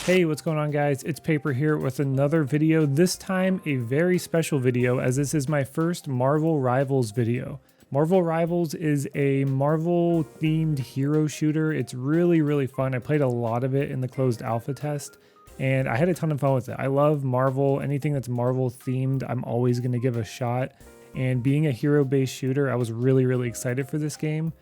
Hey, what's going on guys? It's Paper here with another video, this time a very special video as this is my first Marvel Rivals video. Marvel Rivals is a Marvel themed hero shooter. It's really fun. I played a lot of it in the closed alpha test and I had a ton of fun with it. I love Marvel, anything that's Marvel themed, I'm always going to give a shot. And being a hero based shooter, I was really excited for this game.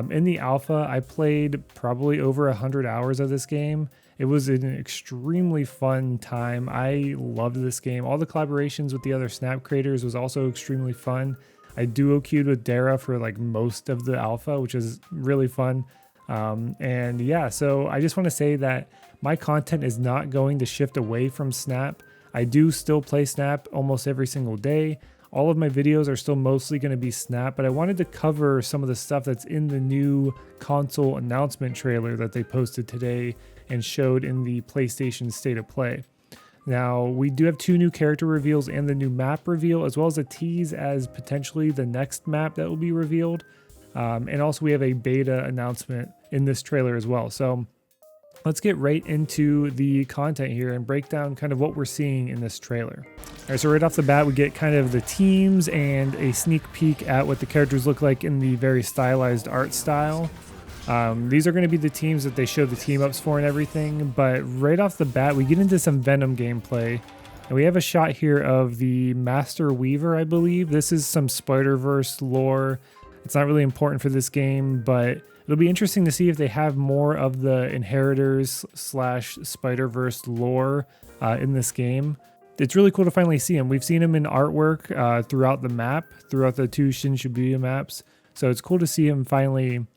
In the alpha, I played probably over 100 hours of this game. It was an extremely fun time. I loved this game. All the collaborations with the other Snap creators was also extremely fun. I duo queued with Dara for like most of the alpha, which is really fun. And yeah, so I just want to say that my content is not going to shift away from Snap. I do still play Snap almost every single day. All of my videos are still mostly going to be Snap, but I wanted to cover some of the stuff that's in the new console announcement trailer that they posted today and showed in the PlayStation State of Play. Now, we do have 2 new character reveals and the new map reveal, as well as a tease as potentially the next map that will be revealed. And also we have a beta announcement in this trailer as well. So let's get right into the content here and break down kind of what we're seeing in this trailer. All right, so right off the bat, we get kind of the teams and a sneak peek at what the characters look like in the very stylized art style. These are going to be the teams that they show the team ups for and everything, but right off the bat, we get into some Venom gameplay. And we have a shot here of the Master Weaver, I believe. This is some Spider-Verse lore. It's not really important for this game, but it'll be interesting to see if they have more of the Inheritors / Spider-Verse lore in this game. It's really cool to finally see him. We've seen him in artwork throughout the map, throughout the 2 Shin Shibuya maps. So it's cool to see him finally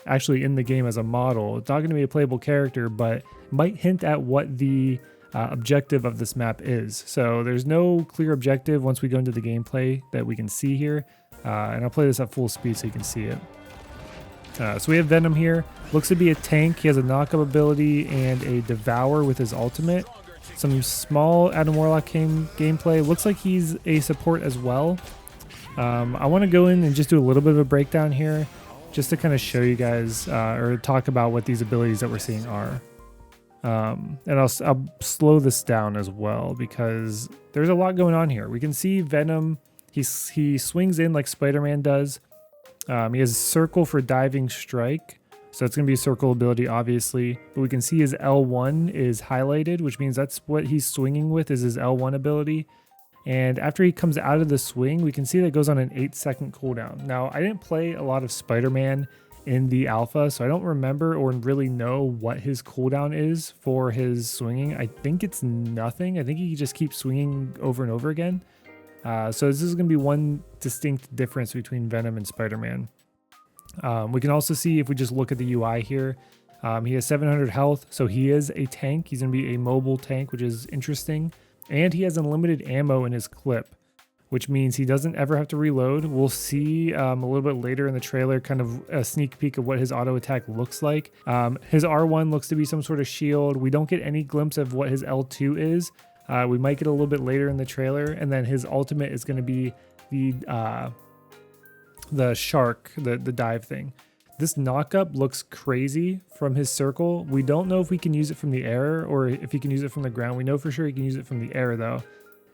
actually in the game as a model. It's not going to be a playable character, but might hint at what the objective of this map is. So there's no clear objective once we go into the gameplay that we can see here. And I'll play this at full speed so you can see it. So we have Venom here. Looks to be a tank. He has a knockup ability and a devour with his ultimate. Some small Adam Warlock gameplay. Looks like he's a support as well. I want to go in and just do a little bit of a breakdown here just to kind of show you guys or talk about what these abilities that we're seeing are. And I'll slow this down as well because there's a lot going on here. We can see Venom. He swings in like Spider-Man does. He has a circle for diving strike. So it's going to be a circle ability, obviously. But we can see his L1 is highlighted, which means that's what he's swinging with is his L1 ability. And after he comes out of the swing, we can see that it goes on an 8-second cooldown. Now, I didn't play a lot of Spider-Man in the alpha, so I don't remember or really know what his cooldown is for his swinging. I think it's nothing. I think he just keeps swinging over and over again. So this is going to be one distinct difference between Venom and Spider-Man. We can also see if we just look at the UI here, he has 700 health, so he is a tank. He's going to be a mobile tank, which is interesting. And he has unlimited ammo in his clip, which means he doesn't ever have to reload. We'll see a little bit later in the trailer kind of a sneak peek of what his auto attack looks like. His R1 looks to be some sort of shield. We don't get any glimpse of what his L2 is. We might get a little bit later in the trailer, and then his ultimate is going to be the shark, the dive thing. This knockup looks crazy from his circle. We don't know if we can use it from the air or if he can use it from the ground. We know for sure he can use it from the air though.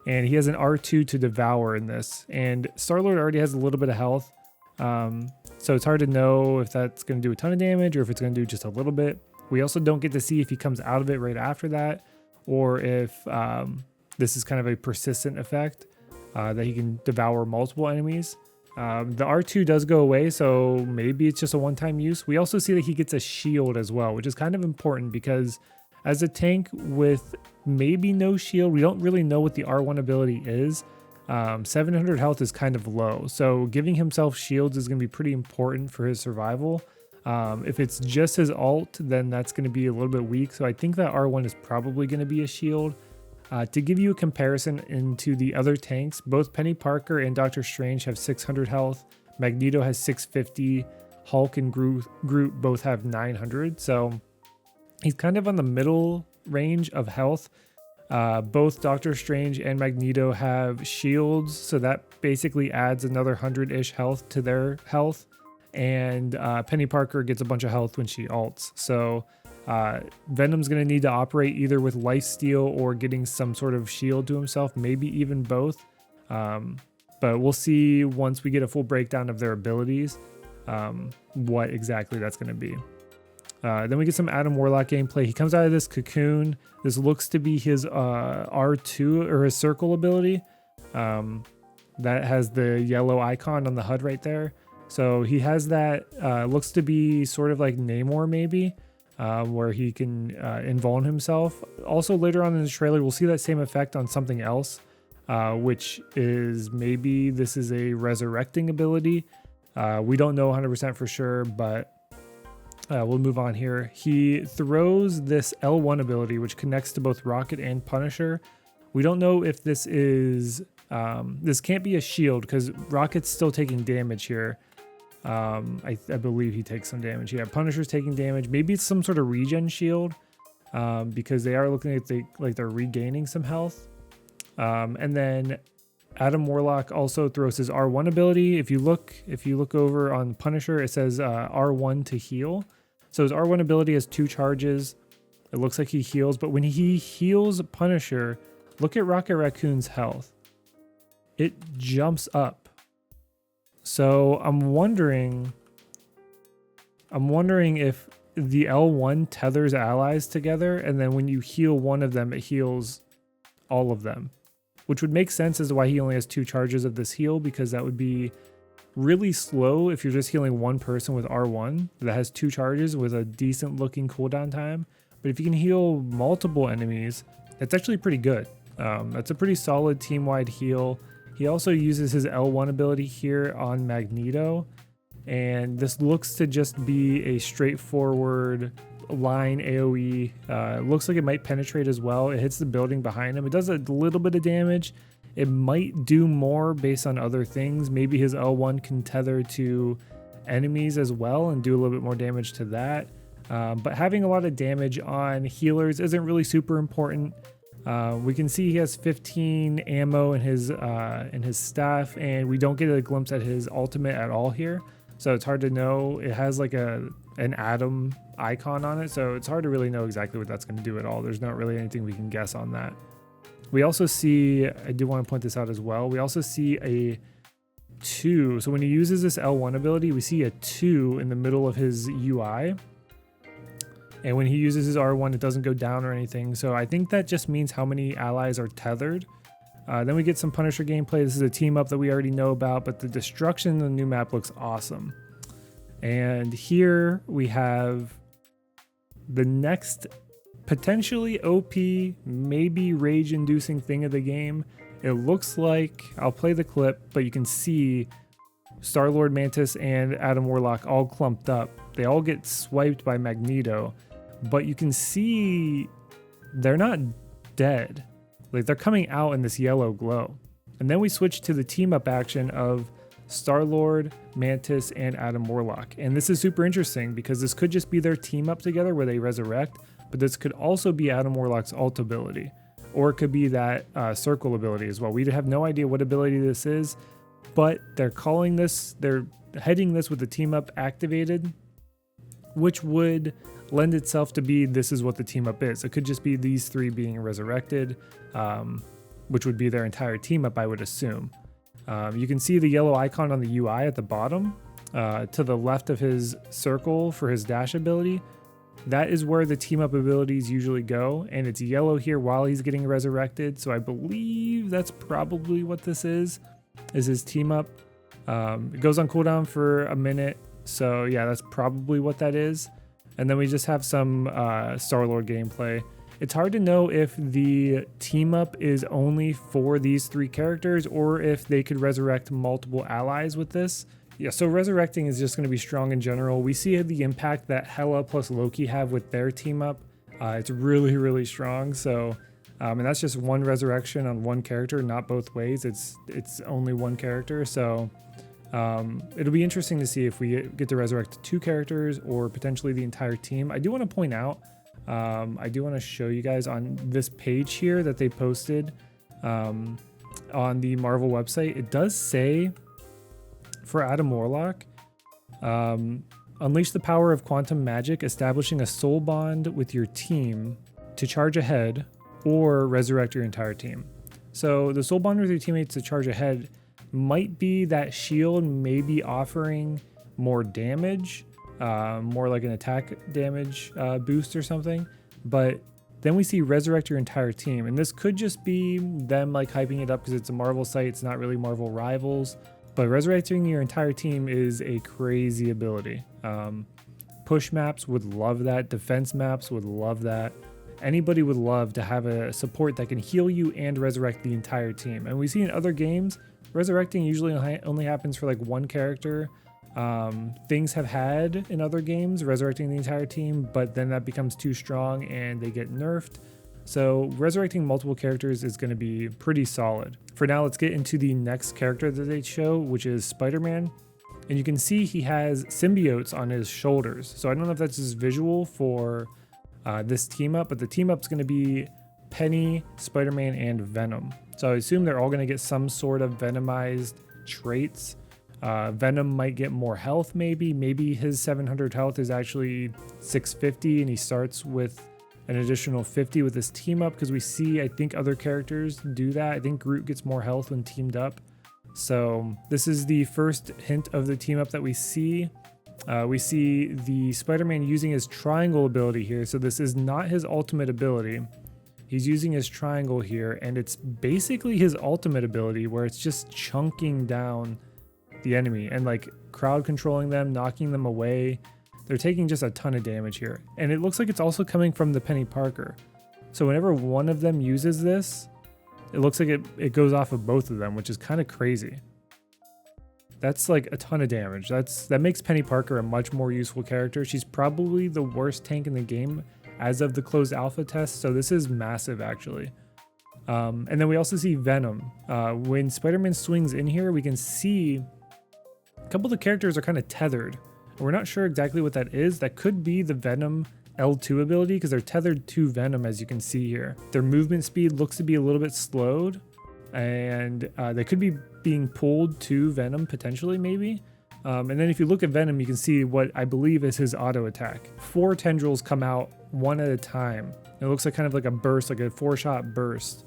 And he has an R2 to devour in this. And Star-Lord already has a little bit of health. So it's hard to know if that's going to do a ton of damage or if it's going to do just a little bit. We also don't get to see if he comes out of it right after that, or if this is kind of a persistent effect that he can devour multiple enemies. The R2 does go away, so maybe it's just a one-time use. We also see that he gets a shield as well, which is kind of important because as a tank with maybe no shield, we don't really know what the R1 ability is. 700 health is kind of low, so giving himself shields is going to be pretty important for his survival. If it's just his ult, then that's going to be a little bit weak, so I think that R1 is probably going to be a shield. To give you a comparison into the other tanks, both Penny Parker and Doctor Strange have 600 health. Magneto has 650. Hulk and Groot both have 900. So he's kind of on the middle range of health. Both Doctor Strange and Magneto have shields, so that basically adds another 100-ish health to their health. And Penny Parker gets a bunch of health when she ults. So Venom's going to need to operate either with lifesteal or getting some sort of shield to himself, maybe even both. But we'll see once we get a full breakdown of their abilities, what exactly that's going to be. Then we get some Adam Warlock gameplay. He comes out of this cocoon. This looks to be his R2 or his circle ability. That has the yellow icon on the HUD right there. So he has that, looks to be sort of like Namor maybe, where he can invuln himself. Also later on in the trailer, we'll see that same effect on something else, which is maybe this is a resurrecting ability. We don't know 100% for sure, but we'll move on here. He throws this L1 ability, which connects to both Rocket and Punisher. We don't know if this is, this can't be a shield because Rocket's still taking damage here. I believe he takes some damage. Yeah, Punisher's taking damage. Maybe it's some sort of regen shield, because they are looking like they're regaining some health. And then Adam Warlock also throws his R1 ability. If you look over on Punisher, it says R1 to heal. So his R1 ability has 2 charges. It looks like he heals, but when he heals Punisher, look at Rocket Raccoon's health. It jumps up. So I'm wondering if the L1 tethers allies together, and then when you heal one of them, it heals all of them, which would make sense as to why he only has 2 charges of this heal, because that would be really slow if you're just healing one person with R1 that has 2 charges with a decent looking cooldown time. But if you can heal multiple enemies, that's actually pretty good. That's a pretty solid team-wide heal. He also uses his L1 ability here on Magneto, and this looks to just be a straightforward line AoE. Looks like it might penetrate as well. It hits the building behind him. It does a little bit of damage. It might do more based on other things. Maybe his L1 can tether to enemies as well and do a little bit more damage to that. But having a lot of damage on healers isn't really super important. We can see he has 15 ammo in his staff, and we don't get a glimpse at his ultimate at all here. So it's hard to know. It has like an atom icon on it, so it's hard to really know exactly what that's going to do at all. There's not really anything we can guess on that. We also see, I do want to point this out as well, we also see a 2. So when he uses this L1 ability, we see a 2 in the middle of his UI. And when he uses his R1, it doesn't go down or anything. So I think that just means how many allies are tethered. Then we get some Punisher gameplay. This is a team up that we already know about, but the destruction in the new map looks awesome. And here we have the next potentially OP, maybe rage-inducing thing of the game. It looks like, I'll play the clip, but you can see Star-Lord, Mantis, and Adam Warlock all clumped up. They all get swiped by Magneto, but you can see they're not dead. Like, they're coming out in this yellow glow. And then we switch to the team-up action of Star-Lord, Mantis, and Adam Warlock. And this is super interesting because this could just be their team-up together where they resurrect, but this could also be Adam Warlock's ult ability, or it could be that circle ability as well. We have no idea what ability this is, but they're heading this with the team-up activated, which would lend itself to be this is what the team-up is. It could just be these 3 being resurrected, which would be their entire team-up, I would assume. You can see the yellow icon on the UI at the bottom, to the left of his circle for his dash ability. That is where the team-up abilities usually go, and it's yellow here while he's getting resurrected, so I believe that's probably what this is his team-up. It goes on cooldown for a minute, so yeah, that's probably what that is. And then we just have some Star-Lord gameplay. It's hard to know if the team-up is only for these 3 characters, or if they could resurrect multiple allies with this. Yeah, so resurrecting is just going to be strong in general. We see the impact that Hela plus Loki have with their team up. It's really, really strong. So, and that's just one resurrection on one character, not both ways. It's only one character. So it'll be interesting to see if we get to resurrect 2 characters or potentially the entire team. I do want to point out, I do want to show you guys on this page here that they posted on the Marvel website. It does say, for Adam Warlock, Unleash the power of quantum magic, establishing a soul bond with your team to charge ahead or resurrect your entire team. So the soul bond with your teammates to charge ahead might be that shield maybe offering more damage, more like an attack damage boost or something. But then we see resurrect your entire team, and this could just be them like hyping it up because it's a Marvel site. It's not really Marvel Rivals, but resurrecting your entire team is a crazy ability. Push maps would love that. Defense maps would love that. Anybody would love to have a support that can heal you and resurrect the entire team. And we see in other games, resurrecting usually only happens for like one character. Things have had in other games resurrecting the entire team, but then that becomes too strong and they get nerfed. So resurrecting multiple characters is going to be pretty solid. For now, let's get into the next character that they show, which is Spider-Man. And you can see he has symbiotes on his shoulders. So I don't know if that's just visual for this team up, but the team up is going to be Penny, Spider-Man, and Venom. So I assume they're all going to get some sort of venomized traits. Venom might get more health, maybe his 700 health is actually 650 and he starts with an additional 50 with his team up, because we see, I think, other characters do that. I think Groot gets more health when teamed up. So this is the first hint of the team up that we see. We see the Spider-Man using his triangle ability here. So this is not his ultimate ability. He's using his triangle here, and it's basically his ultimate ability where it's just chunking down the enemy and like crowd controlling them, knocking them away. They're taking just a ton of damage here. And it looks like it's also coming from the Penny Parker. So whenever one of them uses this, it looks like it goes off of both of them, which is kind of crazy. That's like a ton of damage. That makes Penny Parker a much more useful character. She's probably the worst tank in the game as of the closed alpha test. So this is massive actually. And then we also see Venom. When Spider-Man swings in here, we can see a couple of the characters are kind of tethered. We're not sure exactly what that is. That could be the Venom L2 ability because they're tethered to Venom, as you can see here. Their movement speed looks to be a little bit slowed, and they could be being pulled to Venom potentially, maybe. And then if you look at Venom, you can see what I believe is his auto attack. 4 tendrils come out one at a time. It looks like kind of like a burst, like a 4-shot burst.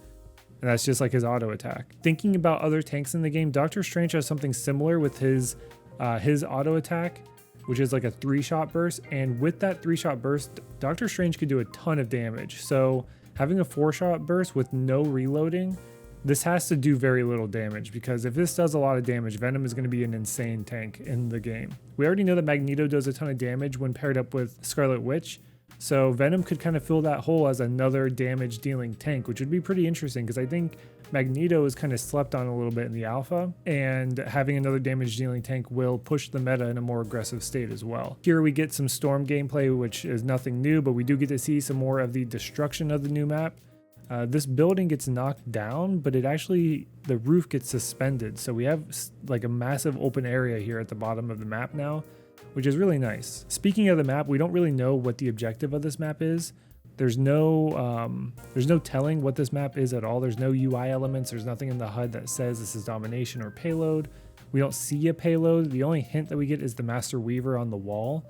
And that's just like his auto attack. Thinking about other tanks in the game, Doctor Strange has something similar with his auto attack, which is like a 3-shot burst. And with that 3-shot burst, Doctor Strange could do a ton of damage. So having a 4-shot burst with no reloading, this has to do very little damage, because if this does a lot of damage, Venom is going to be an insane tank in the game. We already know that Magneto does a ton of damage when paired up with Scarlet Witch. So Venom could kind of fill that hole as another damage dealing tank, which would be pretty interesting because I think Magneto is kind of slept on a little bit in the alpha, and having another damage dealing tank will push the meta in a more aggressive state as well. Here we get some Storm gameplay, which is nothing new, but we do get to see some more of the destruction of the new map. This building gets knocked down, but the roof gets suspended. So we have like a massive open area here at the bottom of the map now, which is really nice. Speaking of the map, we don't really know what the objective of this map is. There's no telling what this map is at all. There's no UI elements. There's nothing in the HUD that says this is domination or payload. We don't see a payload. The only hint that we get is the Master Weaver on the wall.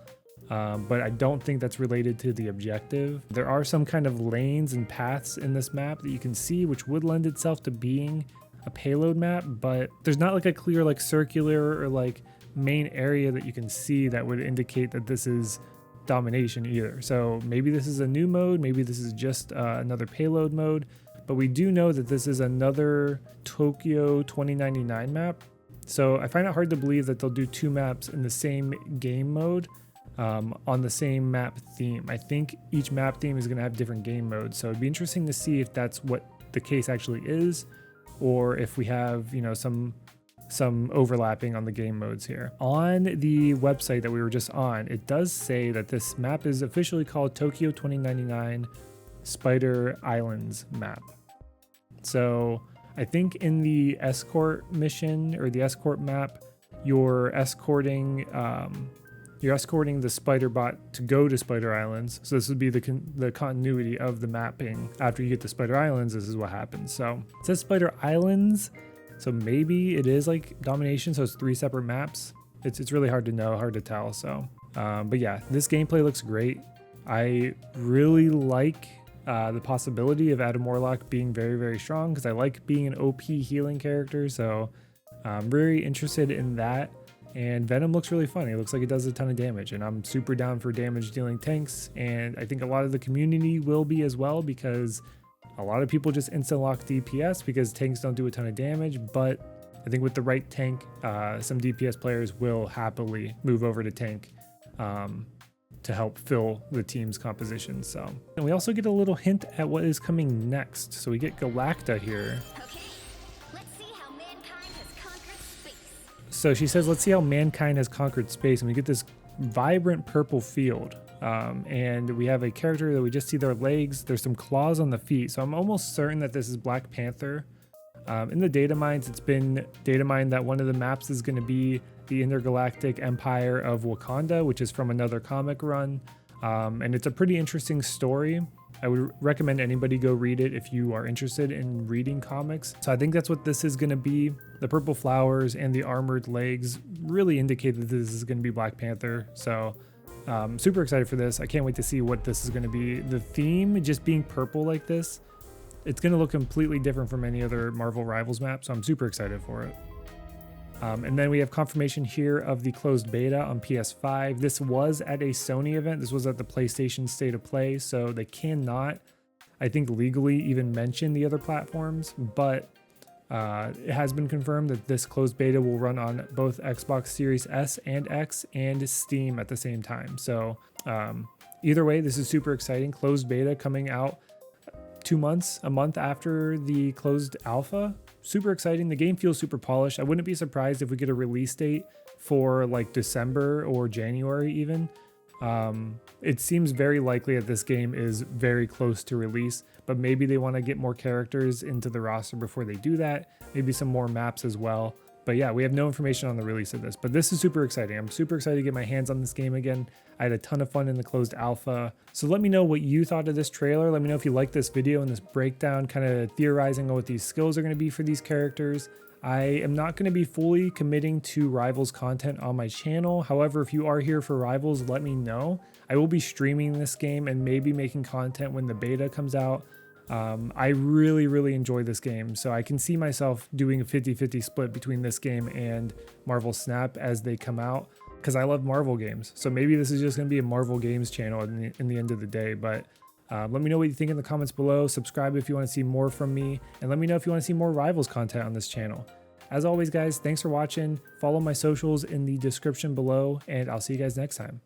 But I don't think that's related to the objective. There are some kind of lanes and paths in this map that you can see, which would lend itself to being a payload map, but there's not like a clear like circular or like main area that you can see that would indicate that this is domination either. So maybe this is a new mode, maybe this is just another payload mode, but we do know that this is another Tokyo 2099 map. So I find it hard to believe that they'll do 2 maps in the same game mode. On the same map theme. I think each map theme is going to have different game modes, so it'd be interesting to see if that's what the case actually is, or if we have, you know, some overlapping on the game modes here. On the website that we were just on, it does say that this map is officially called Tokyo 2099 Spider Islands map. So I think in the escort mission or the escort map, you're escorting the spider bot to go to Spider Islands. So this would be the continuity of the mapping. After you get to Spider Islands, this is what happens. So it says Spider Islands, so maybe it is like domination, so it's 3 separate maps. It's really hard to know, hard to tell. So But yeah, this gameplay looks great. I really like the possibility of Adam Warlock being very, very strong, because I like being an OP healing character, so I'm very interested in that. And Venom looks really fun. It looks like it does a ton of damage, and I'm super down for damage dealing tanks, and I think a lot of the community will be as well, because a lot of people just instant lock DPS because tanks don't do a ton of damage. But I think with the right tank, some DPS players will happily move over to tank to help fill the team's composition. So, and we also get a little hint at what is coming next. So we get Galacta here. Okay, let's see how mankind has conquered space. So she says, let's see how mankind has conquered space. And we get this vibrant purple field. And we have a character that we just see their legs. There's some claws on the feet. So I'm almost certain that this is Black Panther. In the data mines, it's been data mined that one of the maps is going to be the Intergalactic Empire of Wakanda, which is from another comic run. And it's a pretty interesting story. I would recommend anybody go read it if you are interested in reading comics. So I think that's what this is going to be. The purple flowers and the armored legs really indicate that this is going to be Black Panther. So super excited for this. I can't wait to see what this is going to be. The theme just being purple like this, it's going to look completely different from any other Marvel Rivals map. So I'm super excited for it. And then we have confirmation here of the closed beta on PS5. This was at a Sony event. This was at the PlayStation State of Play, so they cannot, I think, legally even mention the other platforms, but it has been confirmed that this closed beta will run on both Xbox Series S and X and Steam at the same time. So either way, this is super exciting. Closed beta coming out 2 months, a month after the closed alpha. Super exciting. The game feels super polished. I wouldn't be surprised if we get a release date for like December or January even. It seems very likely that this game is very close to release, but maybe they want to get more characters into the roster before they do that. Maybe some more maps as well. But yeah, we have no information on the release of this, but this is super exciting. I'm super excited to get my hands on this game again. I had a ton of fun in the closed alpha. So let me know what you thought of this trailer. Let me know if you like this video and this breakdown, kind of theorizing on what these skills are going to be for these characters. I am not going to be fully committing to Rivals content on my channel. However, if you are here for Rivals, let me know. I will be streaming this game and maybe making content when the beta comes out. I really enjoy this game, so I can see myself doing a 50-50 split between this game and Marvel Snap as they come out, because I love Marvel games. So maybe this is just going to be a Marvel games channel in the end of the day. But let me know what you think in the comments below. Subscribe if you want to see more from me, and let me know if you want to see more Rivals content on this channel. As always, guys, thanks for watching. Follow my socials in the description below, and I'll see you guys next time.